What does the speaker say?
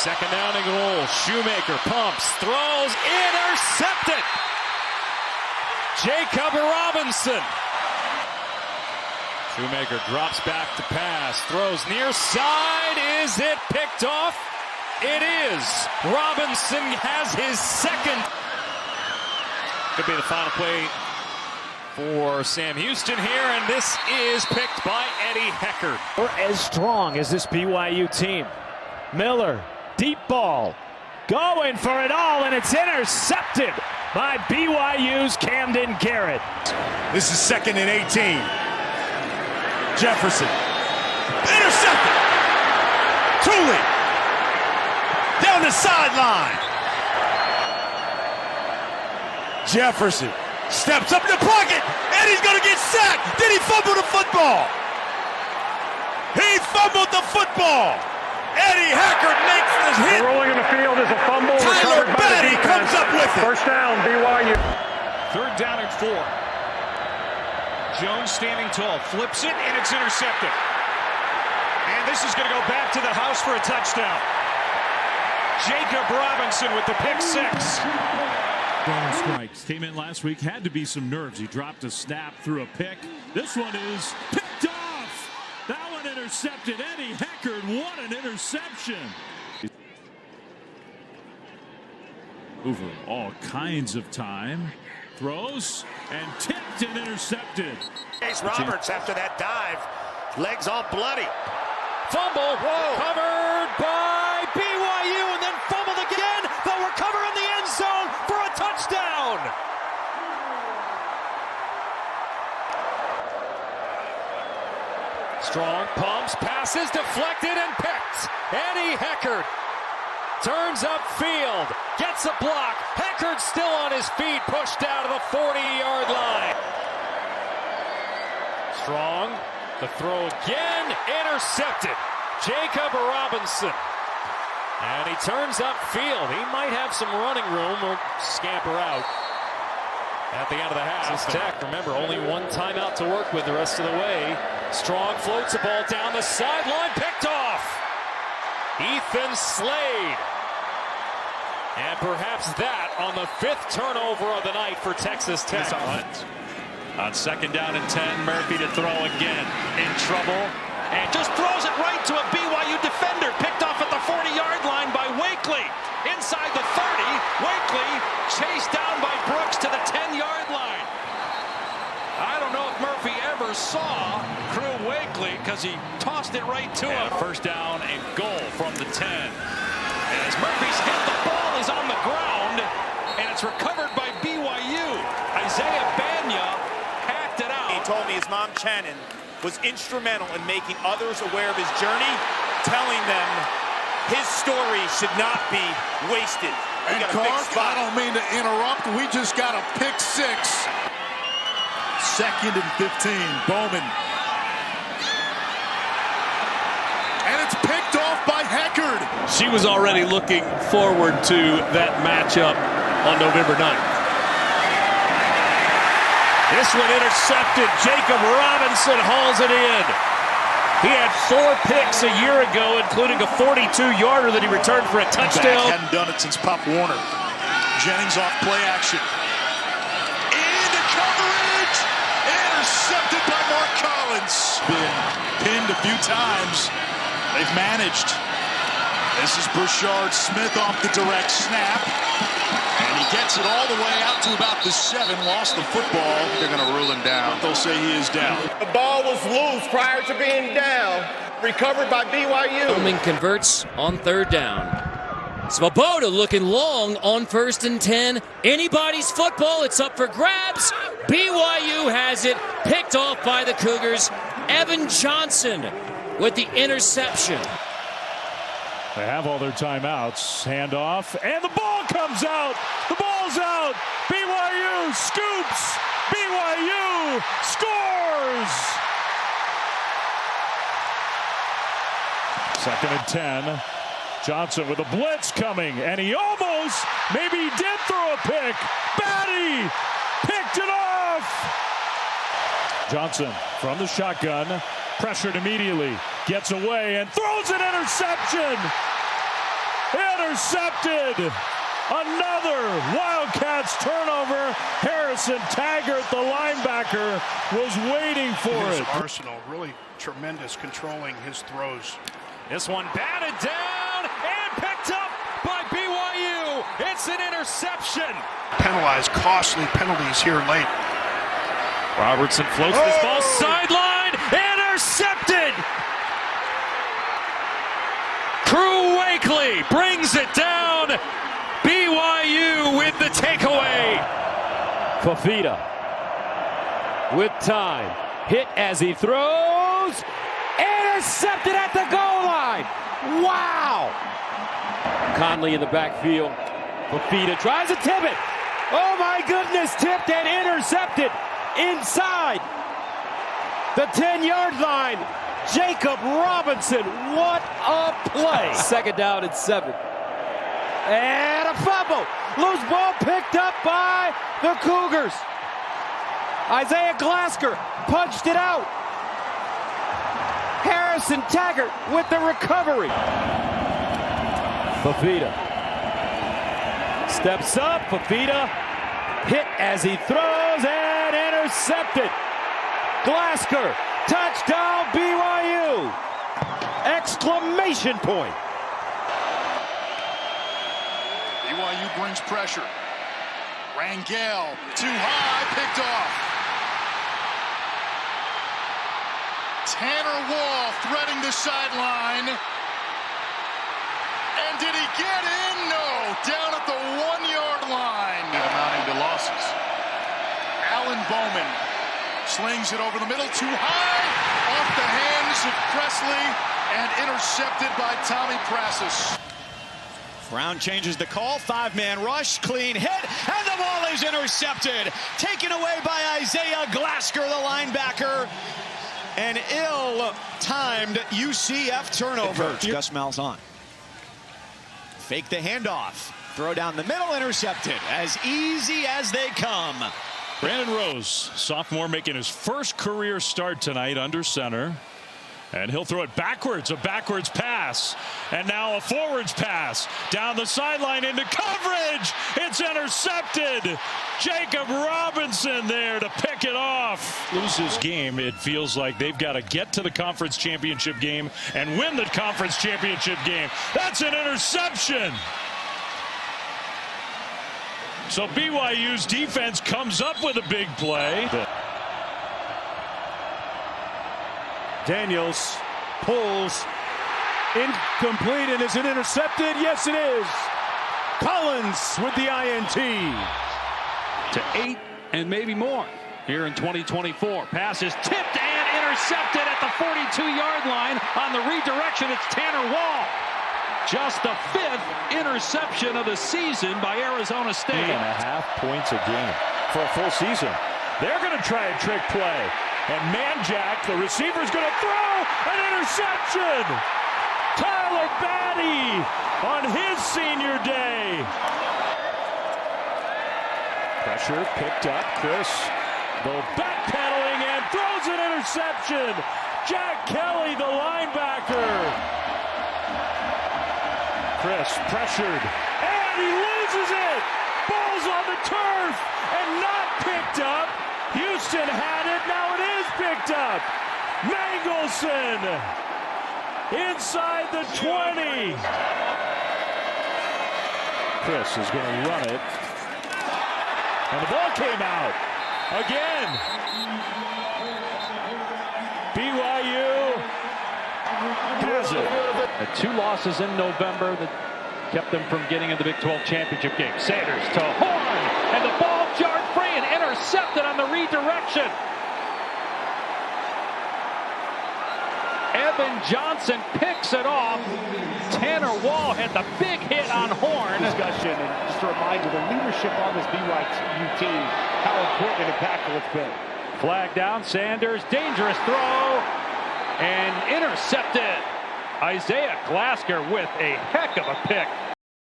Second down and goal. Shoemaker pumps, throws, intercepted. Jacob Robinson. Shoemaker drops back to pass, throws near side. Is it picked off? It is. Robinson has his second. Could be the final play for Sam Houston here, and this is picked by Eddie Heckard. We're as strong as this BYU team. Miller, deep ball, going for it all, and it's intercepted by BYU's Camden Garrett. This is 2nd and 18. Jefferson, intercepted. Tooley, down the sideline. Jefferson steps up in the pocket, and he's going to get sacked. Did he fumble the football? He fumbled the football. Eddie Heckard makes this hit. Rolling in the field is a fumble. Tyler Batty comes up with it. First down, BYU. 3rd down and 4. Jones standing tall, flips it, and it's intercepted. And this is going to go back to the house for a touchdown. Jacob Robinson with the pick 6. Strikes came in last week, had to be some nerves. He dropped a snap, threw a pick. This one is picked off. That one intercepted. Eddie Heckard, what an interception. Over all kinds of time. Throws and tipped and intercepted. Chase Roberts after that dive. Legs all bloody. Fumble. Whoa. Covered by BYU, and then fumbled again. They'll recover in the end zone for a touchdown. Strong pumps, passes, deflected and picked. Eddie Heckard turns upfield, gets a block. Heckard still on his feet, pushed out of the 40-yard line. Strong, the throw again, intercepted. Jacob Robinson. And he turns upfield. He might have some running room or scamper out at the end of the half. Tech, remember, only one timeout to work with the rest of the way. Strong floats the ball down the sideline, picked off. Ethan Slade. And perhaps that on the 5th turnover of the night for Texas Tech. On 2nd down and 10, Murphy to throw again. In trouble. And just throws it right to a BYU defender. Picked off at the 40-yard line by Wakely. Inside the 30. Wakely chased down by Brooks to the 10-yard line. I don't know if Murphy ever saw Crew Wakely because he tossed it right to him. First down and goal from the 10. As Murphy's hit, the ball is on the ground, and it's recovered by BYU. Isaiah Banya hacked it out. He told me his mom, Channon, was instrumental in making others aware of his journey, telling them his story should not be wasted. And Clark, I don't mean to interrupt. We just got a pick 6. 2nd and 15. Bowman. And it's picked off by Heckard. She was already looking forward to that matchup on November 9th. This one intercepted. Jacob Robinson hauls it in. He had 4 picks a year ago, including a 42-yarder that he returned for a touchdown. Hadn't done it since Pop Warner. Jennings off play action. Into coverage. Intercepted by Mark Collins. Been pinned a few times. They've managed. This is Brashard Smith off the direct snap. And he gets it all the way out to about the 7. Lost the football. They're going to rule him down. They'll say he is down. The ball was loose prior to being down. Recovered by BYU. Wyoming converts on 3rd down. Svoboda looking long on 1st and 10. Anybody's football. It's up for grabs. BYU has it. Picked off by the Cougars. Evan Johnson with the interception. They have all their timeouts. Handoff, and the ball comes out. The ball's out. BYU scoops. BYU scores. 2nd and 10. Johnson with a blitz coming, and he almost, maybe he did throw a pick. Batty picked it off. Johnson from the shotgun, pressured immediately, gets away and throws an interception. Intercepted. Another Wildcats turnover. Harrison Taggart, the linebacker, was waiting for it. Arsenal really tremendous controlling his throws. This one batted down and picked up by BYU. It's an interception. Penalized, costly penalties here late. Robertson floats this ball sideline. Intercepted. Crew Wakely brings it down. BYU with the takeaway. Fafita with time. Hit as he throws. Intercepted at the goal line. Wow. Conley in the backfield. Fafita tries to tip it. Oh my goodness, tipped and intercepted inside the 10-yard line. Jacob Robinson, what a play. Second down and 7. And a fumble. Loose ball picked up by the Cougars. Isaiah Glasker punched it out. Harrison Taggart with the recovery. Fafita steps up. Fafita hit as he throws and intercepted. Glasker, touchdown BYU! Exclamation point. BYU brings pressure. Rangel, too high, picked off. Tanner Wall threading the sideline. And did he get in? No, down at the 1-yard line. Amounting to losses. Alan Bowman slings it over the middle, too high, off the hands of Presley, and intercepted by Tommy Prassis. Brown changes the call, 5-man rush, clean hit, and the ball is intercepted. Taken away by Isaiah Glasker, the linebacker. An ill-timed UCF turnover. Gus Malzahn. Fake the handoff. Throw down the middle, intercepted. As easy as they come. Brandon Rose, sophomore, making his first career start tonight under center. And he'll throw it backwards, a backwards pass. And now a forwards pass. Down the sideline into coverage. It's intercepted. Jacob Robinson there to pick it off. Lose this game, it feels like they've got to get to the conference championship game and win the conference championship game. That's an interception. So BYU's defense comes up with a big play. Daniels pulls, incomplete, and is it intercepted? Yes, it is. Collins with the INT. To 8 and maybe more here in 2024. Pass is tipped and intercepted at the 42-yard line. On the redirection, it's Tanner Wall. Just the 5th interception of the season by Arizona State. 3.5 points a game for a full season. They're going to try a trick play. And Manjack, the receiver's going to throw an interception. Tyler Batty on his senior day. Pressure picked up. Chris, though, backpedaling and throws an interception. Jack Kelly, the linebacker. Chris pressured, and he loses it. Ball's on the turf and not picked up. Houston had it, now it is picked up. Mangelson inside the 20. Chris is going to run it. And the ball came out again. BYU has it. 2 losses in November that kept them from getting in the Big 12 championship game. Sanders to Horn, and the ball jarred free and intercepted on the redirection. Evan Johnson picks it off. Tanner Wall had the big hit on Horn. Discussion, and just a reminder, the leadership on this BYU team, how important and impactful it's been. Flag down, Sanders, dangerous throw, and intercepted. Isaiah Glasker with a heck of a pick.